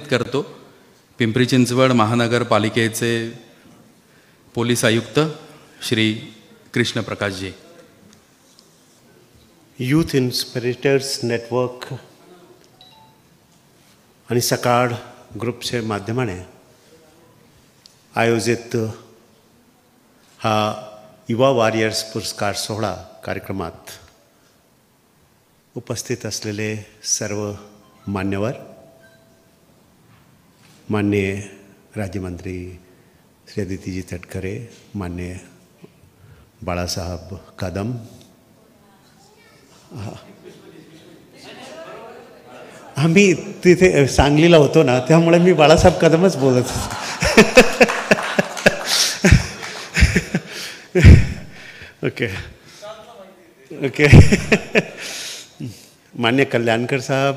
करतो पिंपरी चिंचवड महानगरपालिकेचे पोलीस आयुक्त श्री कृष्ण प्रकाशजी. यूथ इन्स्पिरेटर्स नेटवर्क आणि सकाळ ग्रुपचे माध्यमाने आयोजित हा युवा वॉरियर्स पुरस्कार सोहळा कार्यक्रमात उपस्थित असलेले सर्व मान्यवर, माननीय राज्यमंत्री श्री अदितीजी तटकरे, माननीय बाळासाहेब कदम, आम्ही तिथे सांगलीला होतो ना, त्यामुळे मी बाळासाहेब कदमच बोलत होतो. Okay okay. मान्य कल्याणकर साहब,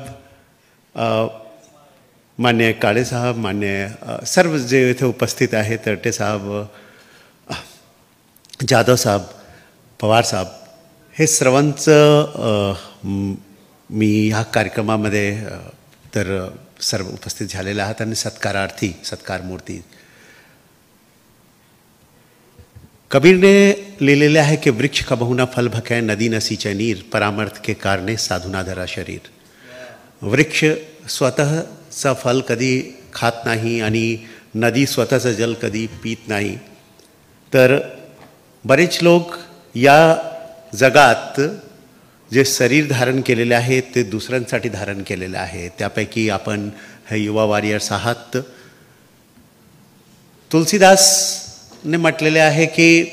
मान्य काळे साहब, मान्य सर्व जे इथे उपस्थित आहेत, तरटे साहब, जाधव साहब, पवार साहब, हे सर्वांचं मी ह्या कार्यक्रमामध्ये तर सर्व उपस्थित झालेले आहात आणि सत्कारार्थी, सत्कारमूर्ती. कबीर ने लिहिलेले आहे की वृक्ष कबहू न फल भकै, नदी न सींचे नीर, परामर्थ के कारणे साधुना धरा शरीर. वृक्ष स्वतःचा फल कधी खात नाही आणि नदी स्वतःचं जल कधी पीत नाही. तर बरेच लोक या जगात जे शरीर धारण केलेले आहे ते दुसऱ्यांसाठी धारण केलेले आहे. त्यापैकी आपण हे युवा वॉरियर्स आहात. तुलसीदासने म्हटलेले आहे की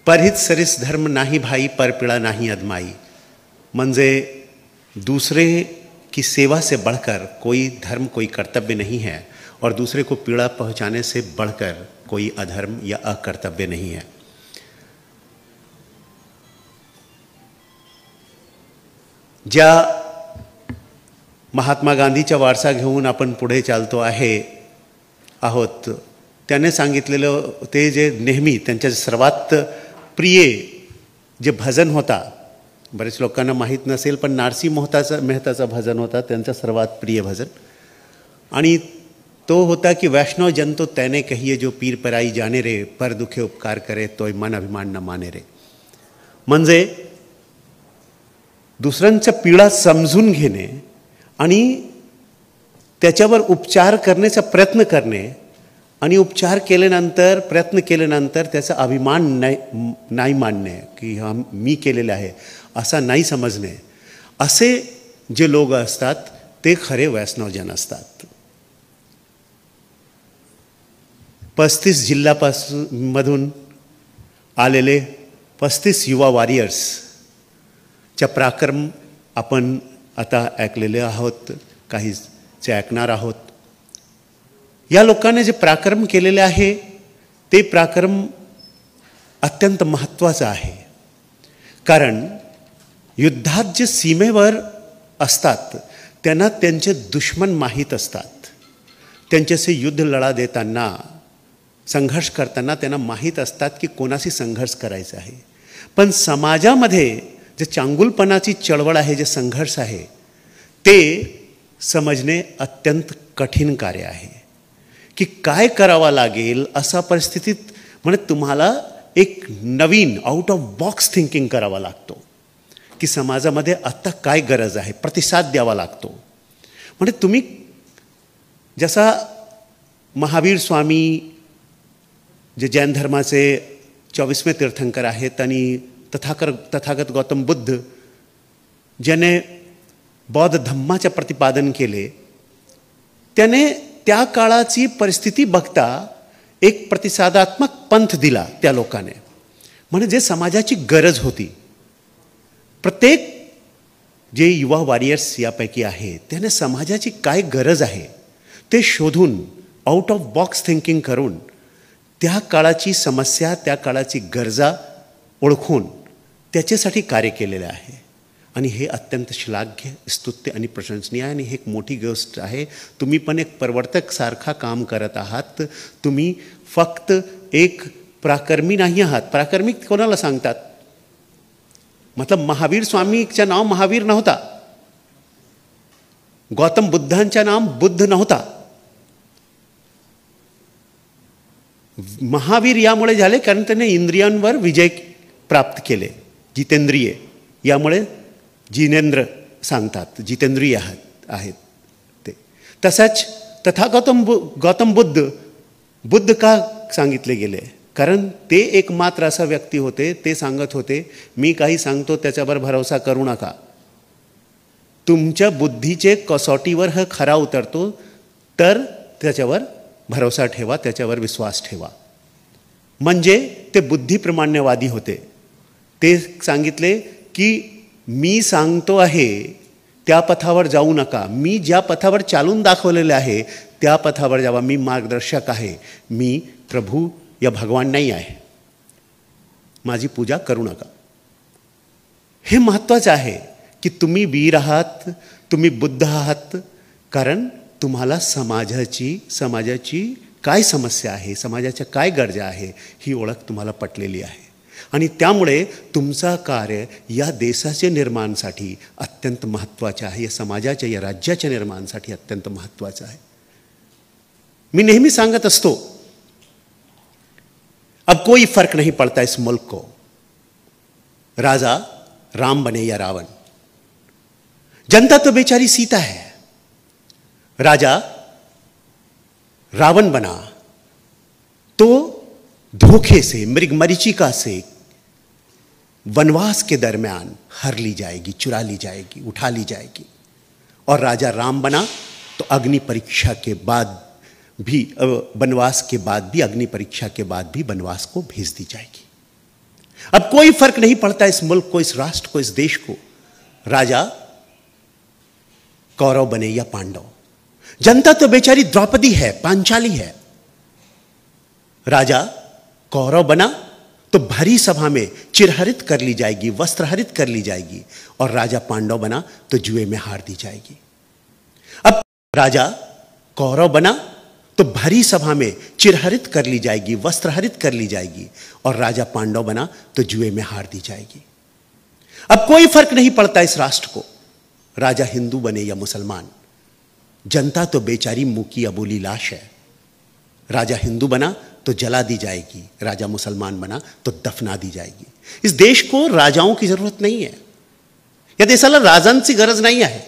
परहित सरिस धर्म नाही भाई, परपिळा नाही अदमाई. म्हणजे दूसरे की सेवा से बढ़कर कोई धर्म, कोई कर्तव्य नहीं है और दूसरे को पीड़ा पहुंचाने से बढ़कर कोई अधर्म या अकर्तव्य नहीं है. ज्या महात्मा गांधीचा वारसा घेऊन आपण पुढे चालतो आहोत, त्याने सांगितलेलं ते जे नेहमी त्यांच्या सर्वात प्रिय जे भजन होता, बरेच लोकांना माहीत नसेल पण नारसी मेहताचा भजन होता त्यांचा सर्वात प्रिय भजन, आणि तो होता की वैष्णव जन तो तैने कहिए जो पीर पराई जाने रे, पर दुखे उपकार करे तोय मन अभिमान न माने रे. म्हणजे दुसऱ्यांच्या पीडा समजून घेणे आणि त्याच्यावर उपचार करण्याचा प्रयत्न करणे आणि उपचार केल्यानंतर, प्रयत्न केल्यानंतर त्याचा अभिमान नाही मानणे की हा मी केलेले आहे असा नाही समजणे, असे जे लोक असतात ते खरे वैष्णवजन असतात. 35 जिल्ह्यामधून आलेले 35 युवा वॉरियर्सच्या पराक्रम आपण आता ऐकलेले आहोत, काहीचे ऐकणार आहोत. या लोकांनी जे पराक्रम केलेले आहे ते पराक्रम अत्यंत महत्त्वाचं आहे. कारण युद्धात जे सीमेवर असतात त्यांना त्यांचे दुश्मन माहीत असतात. त्यांच्याशी युद्ध लढा देताना, संघर्ष करताना त्यांना माहीत असतात की कोणाशी संघर्ष करायचा आहे. पण समाजामध्ये जे चांगुलपणाची चळवळ आहे, जे संघर्ष आहे, ते समजणे अत्यंत कठीण कार्य आहे की काय करावं लागेल. अशा परिस्थितीत म्हणजे तुम्हाला एक नवीन आउट ऑफ बॉक्स थिंकिंग करावा लागतो की समाजामध्ये आत्ता काय गरज आहे, प्रतिसाद द्यावा लागतो. म्हणजे तुम्ही जसा महावीर स्वामी जे जैन धर्माचे 24वें तीर्थंकर आहेत आणि तथागत गौतम बुद्ध ज्याने बौद्ध धम्माचे प्रतिपादन केले, त्याने त्या काळाची परिस्थिती बघता एक प्रतिसादात्मक पंथ दिला त्या लोकांनी. म्हणजे जे समाजाची गरज होती, प्रत्येक जे युवा वॉरियर्स यापैकी आहे त्याने समाजाची काय गरज आहे ते शोधून आउट ऑफ बॉक्स थिंकिंग करून त्या काळाची समस्या, त्या काळाची गरजा ओळखून त्याच्यासाठी कार्य केलेले आहे. आणि हे अत्यंत श्लाघ्य, स्तुत्य आणि प्रशंसनीय आहे आणि हे एक मोठी गोष्ट आहे. तुम्ही पण एक प्रवर्तक सारखा काम करत आहात. तुम्ही फक्त एक पराक्रमी नाही आहात. पराक्रमी कोणाला सांगतात? मतलब महावीर स्वामीचं नाव महावीर नव्हता, गौतम बुद्धांच्या नाम बुद्ध नव्हता. महावीर यामुळे झाले कारण त्याने इंद्रियांवर विजय प्राप्त केले. जितेंद्रिय यामुळे जिनेंद्र सांगतात, जितेंद्रिय आहेत ते. तसंच गौतम बुद्ध का सांगितले गेले? कारण ते एकमात्र असा व्यक्ती होते, ते सांगत होते मी काही सांगतो त्याच्यावर भरोसा करू नका, तुमच्या बुद्धीचे कसोटीवर हा खरा उतरतो तर त्याच्यावर भरोसा ठेवा, त्याच्यावर विश्वास ठेवा. म्हणजे ते बुद्धिप्रमाण्यवादी होते. ते सांगितले की मी सांगतो आहे त्या पथावर जाऊ नका, मी ज्या पथावर चालून दाखवलेले आहे त्या पथावर जावा, मी मार्गदर्शक आहे, मी प्रभू या भगवान नाही आहे, माझी पूजा करू नका. हे महत्त्वाचं आहे की तुम्ही वीर आहात, तुम्ही बुद्ध आहात, कारण तुम्हाला समाजाची काय समस्या आहे, समाजाच्या काय गरजा आहे ही ओळख तुम्हाला पटलेली आहे. आणि त्यामुळे तुमचा कार्य या देशाच्या निर्माणासाठी अत्यंत महत्त्वाचं आहे, या समाजाच्या या राज्याच्या निर्माणासाठी अत्यंत महत्त्वाचं आहे. मी नेहमी सांगत असतो, अब कोई फर्क नहीं पड़ता इस मुल्क को राजा राम बने या रावण. जनता तो बेचारी सीता है, राजा रावण बना तो धोखे से, मृगमरीचिका से वनवास के दरमियान हर ली जाएगी, चुरा ली जाएगी, उठा ली जाएगी. और राजा राम बना तो अग्नि परीक्षा के बाद भी, वनवास के बाद भी, अग्नि परीक्षा के बाद भी वनवास को भेज दी जाएगी. अब कोई फर्क नहीं पड़ता इस मुल्क को, इस राष्ट्र को, इस देश को राजा कौरव बने या पांडव. जनता तो बेचारी द्रौपदी है, पांचाली है. राजा कौरव बना तो भरी सभा में चिरहरित कर ली जाएगी, वस्त्रहरित कर ली जाएगी. और राजा पांडव बना तो जुए में हार दी जाएगी. अब राजा कौरव बना तो भरी सभा में चिरहरित कर ली जाएगी, वस्त्रहरित कर ली जाएगी. और राजा पांडव बना तो जुए में हार दी जाएगी. अब कोई फर्क नहीं पड़ता इस राष्ट्र को, राजा हिंदू बने या मुसलमान. जनता तो बेचारी मुकी अबोली लाश है. राजा हिंदू बना तो जला दी जाएगी, राजा मुसलमान बना तो दफना दी जाएगी. इस देश को राजाओं की जरूरत नहीं है, या देशाला राजांची गरज नाही आहे,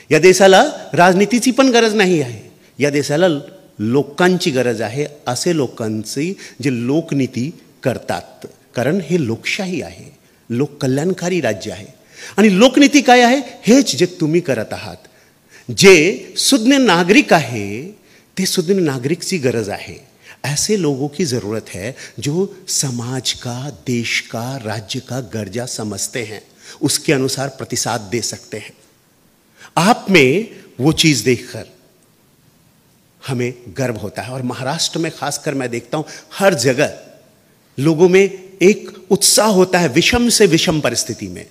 या देशाला राजनीतीची पण गरज नाही आहे. या देशाला लोकांची गरज आहे, असे लोकांची जे लोकनीती करतात. कारण हे लोकशाही आहे, लोककल्याणकारी राज्य आहे. आणि लोकनीती काय आहे? हेच जे तुम्ही करत आहात. जे सुज्ञ नागरिक आहे ते सुज्ञ नागरिकची गरज आहे. ऐसे लोगों की ज़रूरत है जो समाज का, देश का, राज्य का गर्जा समझते हैं, उसके अनुसार प्रतिसाद दे सकते हैं. आप में वो चीज़ देखकर हमें गर्व होता है. और महाराष्ट्र में खासकर मैं देखता हूँ हर जगह लोगों में एक उत्साह होता है. विषम से विषम परिस्थिति में,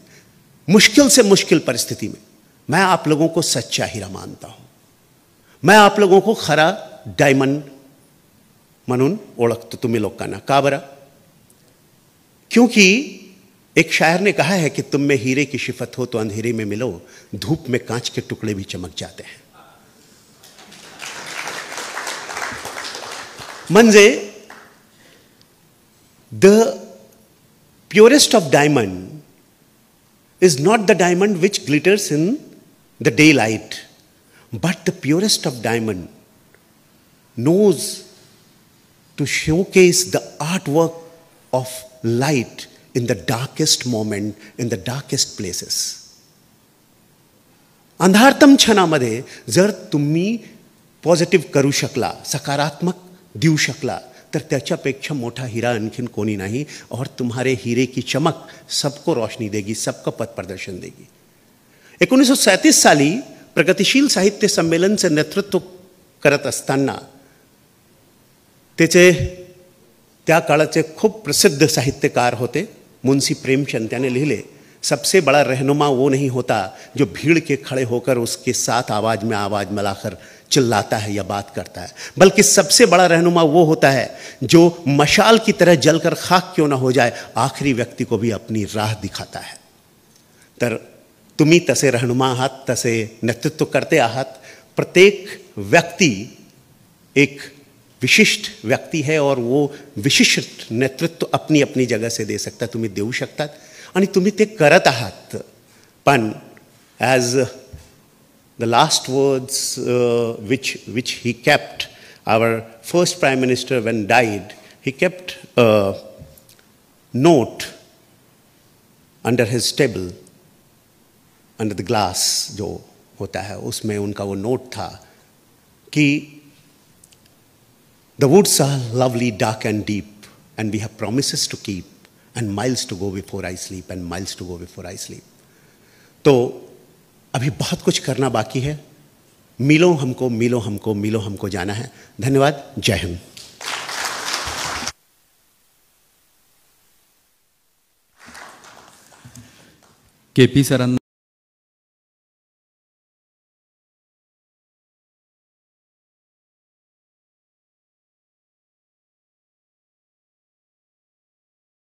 मुश्किल से मुश्किल परिस्थिति में मैं आप लोगों को सच्चा हीरा मानता हूँ. मैं आप लोगों को खरा डायमंड म्हणून ओळखतो तुम्ही लोकांना. का बरं? क्योंकि एक शायर ने कहा है कि तुम में हीरे की शिफत हो तो अंधेरे में मिलो, धूप में कांच के टुकड़े भी चमक जाते हैं. म्हणजे the purest of diamond is not the diamond which glitters in the day light, but the purest of diamond knows to showcase the artwork of light in the darkest moment, in the darkest places. अंधारतम क्षणामध्ये जर तुम्ही positive करू शकला, सकारात्मक देऊ शकला, तर त्याच्यापेक्षा मोठा हीरा आणखीन कोणी नाही. और तुम्हारे हीरे की चमक सबको रोशनी देगी, सबको पथ प्रदर्शन देगी. 1937 साली प्रगतिशील साहित्य संमेलनचे नेतृत्व करत असताना त्याचे त्या काळाचे खूप प्रसिद्ध साहित्यकार होते मुंशी प्रेमचंद. त्याने लिहिले, सबसे बड़ा रहनुमा वो नहीं होता जो भीड़ के खड़े होकर उसके साथ आवाज़ में आवाज़ मिलाकर चिल्लाता है या बात करता है, बल्कि सबसे बड़ा रहनुमा वो होता है जो मशाल की तरह जलकर खाक क्यों ना हो जाए, आखिरी व्यक्ति को भी अपनी राह दिखाता है. तर तुम्ही तसे रहनुमा आहात, तसे नेतृत्व करते आहात. प्रत्येक व्यक्ती एक विशिष्ट व्यक्ती है और वो विशिष्ट नेतृत्व अपनी अपनी जगह से दे सकता. तुम्ही देऊ शकतात आणि तुम्ही ते करत आहात. पण as the last words which he kept, our first prime minister when died, he kept a note under his table, under the glass जो होता है उसमें उनका वो नोट था कि the woods are lovely, dark and deep, and we have promises to keep and miles to go before I sleep and miles to go before I sleep. तो अभी बहुत कुछ करना बाकी है. मिलो हमको, मिलो हमको, मिलो हमको जाना है. धन्यवाद. जय हिंद. केपी सरांना